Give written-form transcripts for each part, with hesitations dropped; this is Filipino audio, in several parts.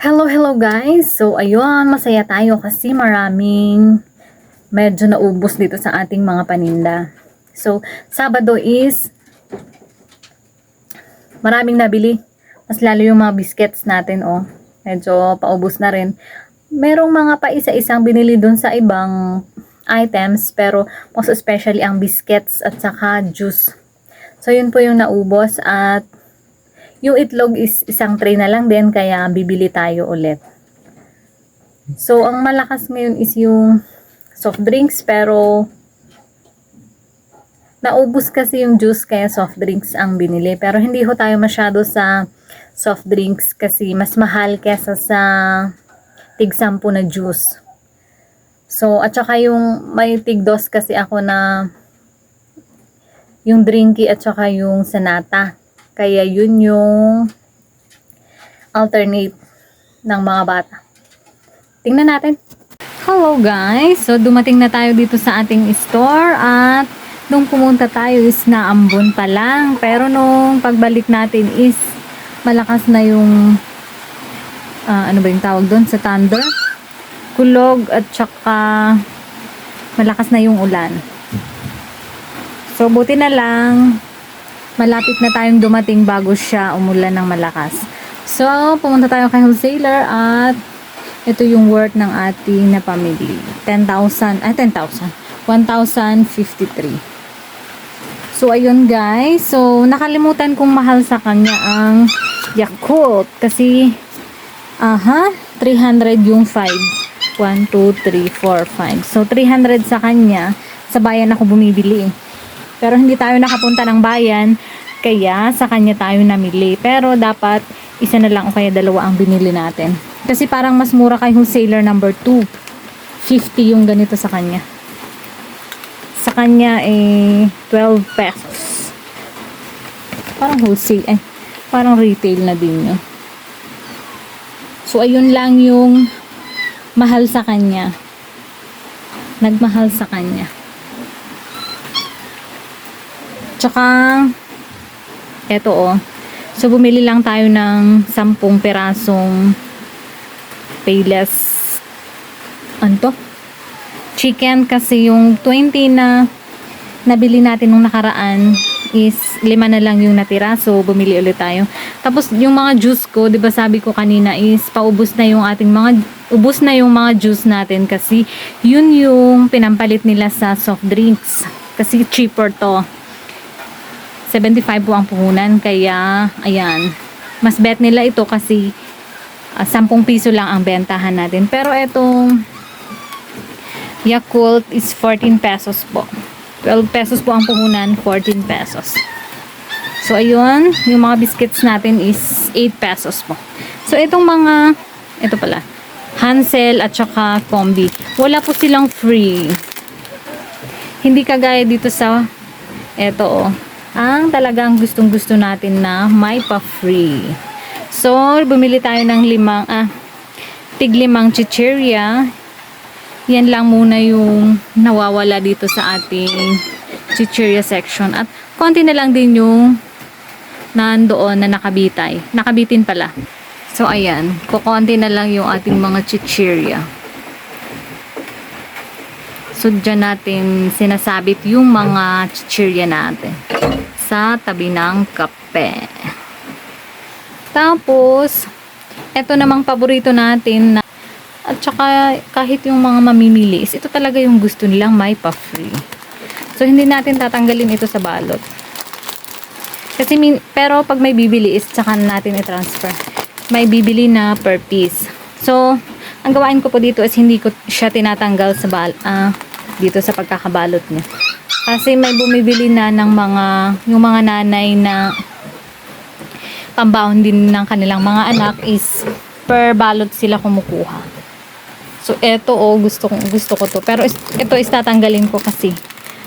Hello guys! So ayun, masaya tayo kasi maraming medyo naubos dito sa ating mga paninda. So, Sabado is maraming nabili. Mas lalo yung mga biscuits natin, oh. Medyo paubos na rin. Merong mga pa isa-isang binili dun sa ibang items, pero most especially ang biscuits at saka juice. So, yun po yung naubos at yung itlog is isang tray na lang din, kaya bibili tayo ulit. So, ang malakas ngayon is yung soft drinks, pero naubos kasi yung juice, kaya soft drinks ang binili. Pero hindi ho tayo masyado sa soft drinks kasi mas mahal kesa sa tig 10 na juice. So, at saka yung may tig 2 kasi ako na yung drinky at saka yung sanata. Kaya yun yung alternate ng mga bata. Tingnan natin. Hello guys! So, dumating na tayo dito sa ating store at nung pumunta tayo is naambon pa lang. Pero nung pagbalik natin is malakas na yung ano ba yung tawag doon sa thunder? Kulog at saka malakas na yung ulan. So, buti na lang malapit na tayong dumating bago siya umulan ng malakas. So, pumunta tayo kay wholesaler at ito yung worth ng ating na pamili. 1,053. So, ayun guys. So, nakalimutan kong mahal sa kanya ang Yakult. Kasi, 300 yung 5. 1, 2, 3, 4, 5. So, 300 sa kanya. Sa bayan ako bumibili. Pero hindi tayo nakapunta ng bayan. Kaya, sa kanya tayo namili. Pero, dapat isa na lang o kaya dalawa ang binili natin. Kasi parang mas mura kay wholesaler number 2. 50 yung ganito sa kanya. Sa kanya 12 pesos. Parang wholesale, parang retail na din yun. So, ayun lang yung mahal sa kanya. Nagmahal sa kanya. Tsaka, eto So, bumili lang tayo ng 10 perasong payless chicken kasi yung 20 na nabili natin nung nakaraan is 5 na lang yung natira, so bumili ulit tayo. Tapos yung mga juice ko, 'di ba sabi ko kanina is ubos na yung mga juice natin kasi yun yung pinampalit nila sa soft drinks kasi cheaper to. 75 po ang puhunan, kaya ayan, mas bet nila ito kasi 10 piso lang ang bentahan natin. Pero etong Yakult is 14 pesos po. 12 pesos po ang puhunan, 14 pesos. So, ayun, yung mga biscuits natin is 8 pesos po. So, ito pala, Hansel at saka Combi. Wala po silang free. Hindi kagaya dito sa, ang talagang gustong-gusto natin na may pa-free. So, bumili tayo ng tig 5 chichirya. Yan lang muna yung nawawala dito sa ating chichirya section. At konti na lang din yung nandoon na nakabitin pala. So, ayan. Kukonti na lang yung ating mga chichirya. So, dyan natin sinasabit yung mga chichirya natin sa tabi ng kape. Tapos, eto namang paborito natin na, at saka kahit yung mga mamimili is ito talaga yung gusto nilang may pa-free. So, hindi natin tatanggalin ito sa balot. Kasi, pero pag may bibili is saka natin i-transfer. May bibili na per piece. So, ang gawain ko po dito is hindi ko siya tinatanggal sa dito sa pagkakabalot niya. Kasi may bumibili na ng yung mga nanay na pambaon din ng kanilang mga anak is per balot sila kumukuha. So, eto gusto ko to. Pero ito is tatanggalin ko kasi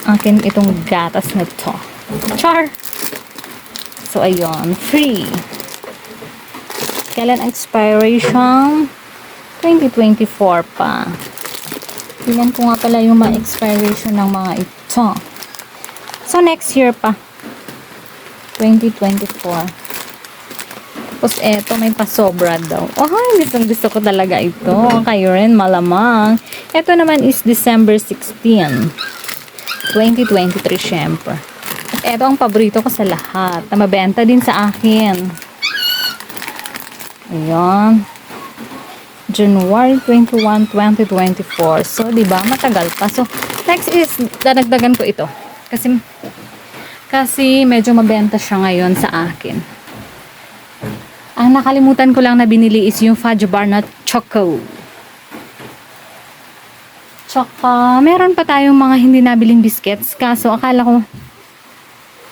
akin itong gatas na to. Char! So, ayun. Free. Kailan expiration? 2024 pa. Tingnan ko nga pala yung mga expiration ng mga ito. So, next year pa. 2024. Tapos eto, may pasobra daw. Oh, gusto ko talaga ito. Kayo rin, malamang. Eto naman is December 16, 2023, syempre. At eto ang paborito ko sa lahat. Na mabenta din sa akin. Ayan. January 21, 2024. So, diba, matagal pa. So, next is, dadagdagan ko ito. Kasi medyo mabenta siya ngayon sa akin. Ang nakalimutan ko lang na binili is yung fudge bar na choco. Tsaka, meron pa tayong mga hindi nabiling biscuits. Kaso, akala ko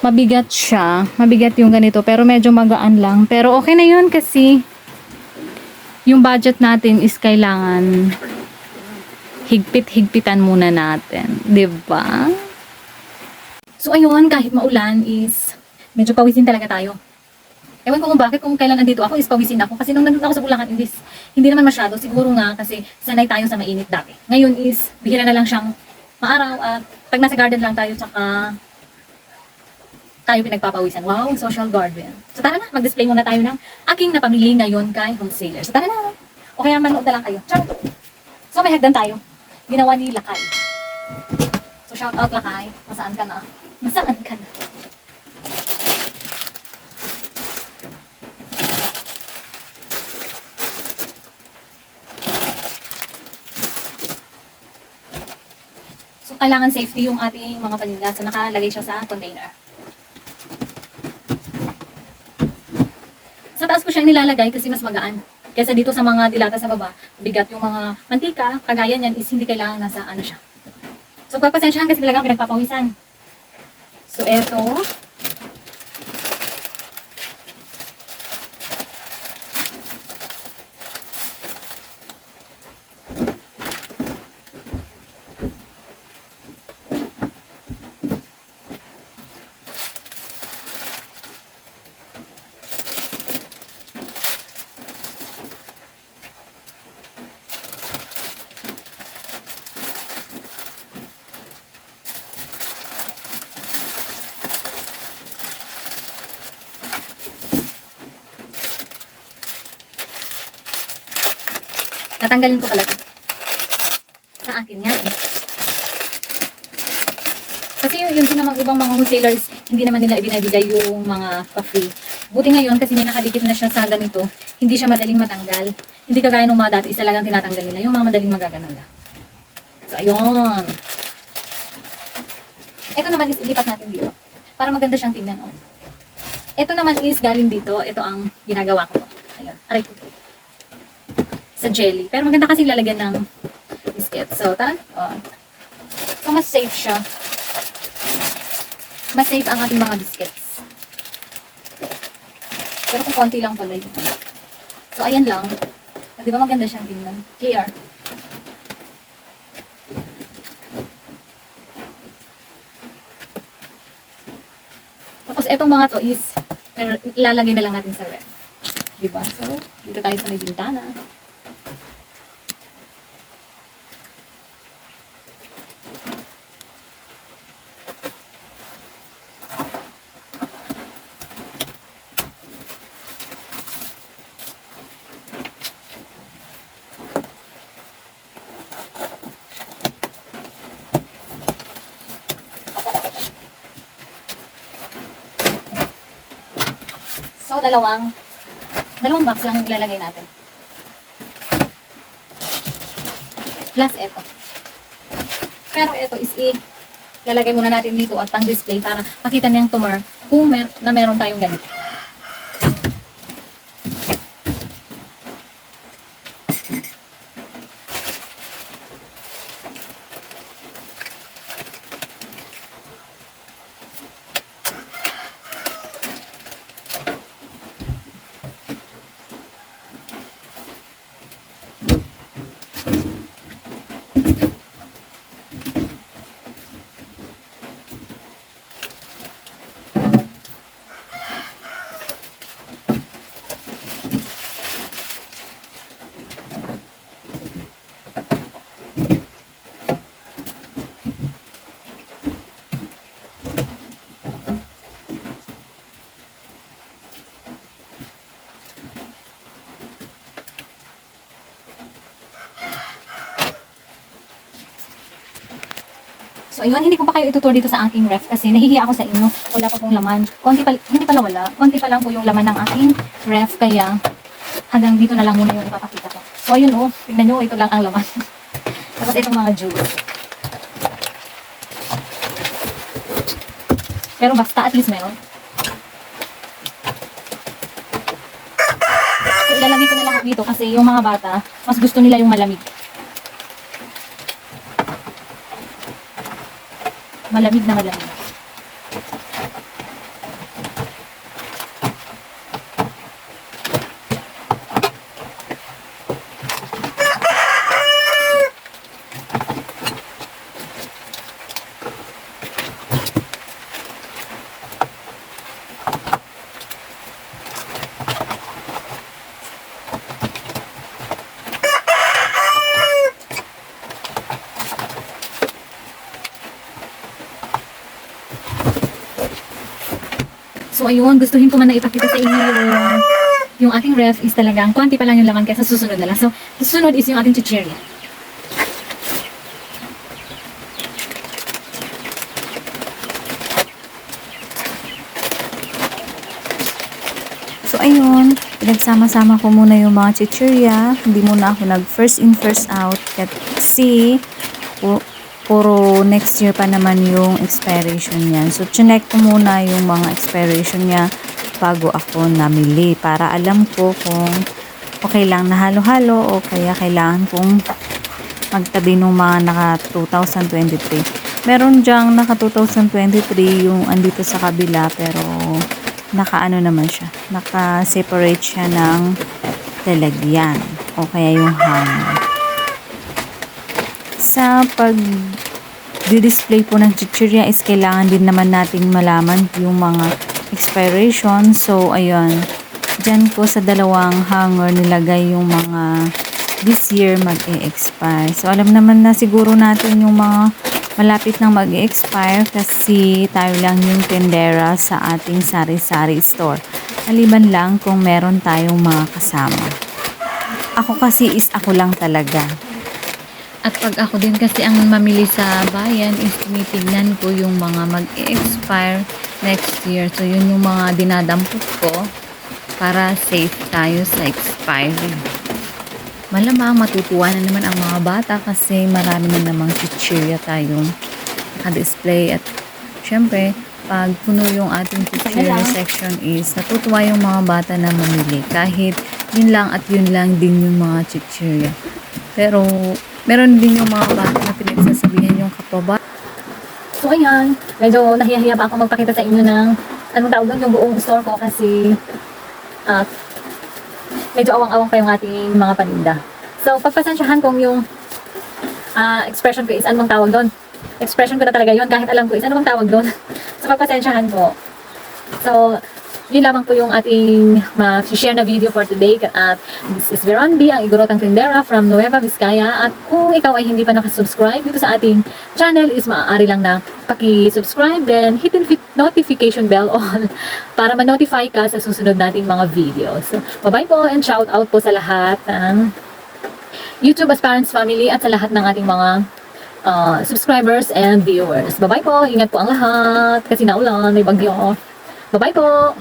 mabigat siya. Mabigat yung ganito. Pero medyo magaan lang. Pero okay na yun kasi yung budget natin is kailangan higpit-higpitan muna natin. 'Di ba? So, ayun, kahit maulan is medyo pawisin talaga tayo. Ewan ko kung bakit, kung kailan nandito ako is pawisin ako. Kasi nung nandito ako sa Bulacan, hindi naman masyado. Siguro nga kasi sanay tayo sa mainit dati. Ngayon is, bihira na lang siyang maaraw at pag nasa garden lang tayo, tsaka tayo pinagpapawisan. Wow, social garden. So tara na, mag-display muna tayo ng aking napamili ngayon kay wholesaler. So tara na. O kaya manood na lang kayo. Char! So may hagdan tayo. Ginawa ni Lakay. So shout out Lakay. Masaan ka na? Masaan ka na? So kailangan safety yung ating mga paninda. So nakalagay siya sa container. Sa taas ko siya nilalagay kasi mas magaan. Kesa dito sa mga dilata sa baba, bigat yung mga mantika, kagaya niyan is hindi kailangan nasa ano siya. So pagpasensyahan kasi talagang pinagpapawisan. So eto. Tatanggalin ko pala ito. Sa akin yan. Kasi yung din namang ibang mga wholesalers, hindi naman nila ibinibigay yung mga pa-free. Buti ngayon kasi may nakadikit na siya sa ganito, hindi siya madaling matanggal. Hindi kagaya nung mga dati, isa lang ang tinatanggal nila. Yung mga madaling magagana lang. So, ayun. Ito naman is ilipat natin dito. Para maganda siyang tingnan. Oh. Ito naman is galing dito. Ito ang ginagawa ko. Ayun. Aray ko. Sa jelly. Pero maganda kasi lalagyan ng biscuit. So, tara. Oh. So, mas safe siya. Mas safe ang ating mga biscuits. Pero kung konti lang pala yun. So, ayan lang. Di ba maganda siyang tingnan? Clear. Tapos, etong mga to is ilalagay na lang natin sa ref. Diba? So, dito tayo sa may bintana. So, dalawang box lang yung ilalagay natin. Plus, ito. Pero ito is ilalagay muna natin dito at pang-display para makita niyang tumor kung meron tayong ganito. So, ayun, hindi ko pa kayo itutur dito sa aking ref kasi nahihiya ako sa inyo. Wala pa pong laman. Hindi pala wala. Konti pa lang po yung laman ng aking ref. Kaya, hanggang dito na lang muna yung ipapakita ko. So, ayun oh. Tignan nyo, ito lang ang laman. Tapos itong mga juice. Pero basta, at least meron. So, ilalagay ko na lahat dito kasi yung mga bata, mas gusto nila yung malamig. Malamig na malamig. So ayun, gustuhin ko man na ipakita sa inyo yung ating ref is talagang konti pa lang yung laman kaya sa susunod na lang. So, susunod is yung ating chichirya. So ayun, pinagsama-sama ko muna yung mga chichirya. Hindi muna ako nag first in first out kasi puro next year pa naman yung expiration niyan. So, chinek ko muna yung mga expiration niya bago ako namili para alam ko kung okay lang na halo-halo o kaya kailangan kong magtabi ng mga naka 2023. Meron dyang naka 2023 yung andito sa kabila pero naka ano naman siya. Naka-separate siya ng lalagyan o kaya yung hanger. Sa pag-display po ng chichirya is kailangan din naman nating malaman yung mga expiration. So, ayun. Diyan ko sa dalawang hanger nilagay yung mga this year mag-e-expire. So, alam naman na siguro natin yung mga malapit nang mag-e-expire kasi tayo lang yung tendera sa ating sari-sari store. Maliban lang kung meron tayong mga kasama. Ako kasi is ako lang talaga. At pag ako din kasi ang mamili sa bayan is tinitignan ko yung mga mag-expire next year. So, yun yung mga dinadampot ko para safe tayo sa expiry. Malamang matutuwa na naman ang mga bata kasi marami na namang chichirya tayong naka-display. At syempre, pag puno yung ating chichirya section is natutuwa yung mga bata na mamili. Kahit yun lang at yun lang din yung mga chichirya. Pero meron din yung mga bata na pinagsasabihan yung kapwa. So ayan, medyo nahiya-hiya pa ako magpakita sa inyo ng anong tawag doon yung buong store ko kasi medyo awang-awang pa yung ating mga paninda. So pagpasensyahan kong yung expression ko is anong tawag doon. Expression ko na talaga yun kahit alam ko is anong tawag doon. So pagpasensyahan ko. So yun lamang po yung ating ma-share na video for today. At this is Veron B, ang Igorotang Tindera from Nueva Vizcaya. At kung ikaw ay hindi pa nakasubscribe dito sa ating channel is maaari lang na paki-subscribe then hit the notification bell on para ma-notify ka sa susunod nating mga videos. So, bye-bye po and shout out po sa lahat ng YouTube Aspirants Family at sa lahat ng ating mga subscribers and viewers. Bye-bye po, ingat po ang lahat kasi naulan, may bagyo. Bye-bye po!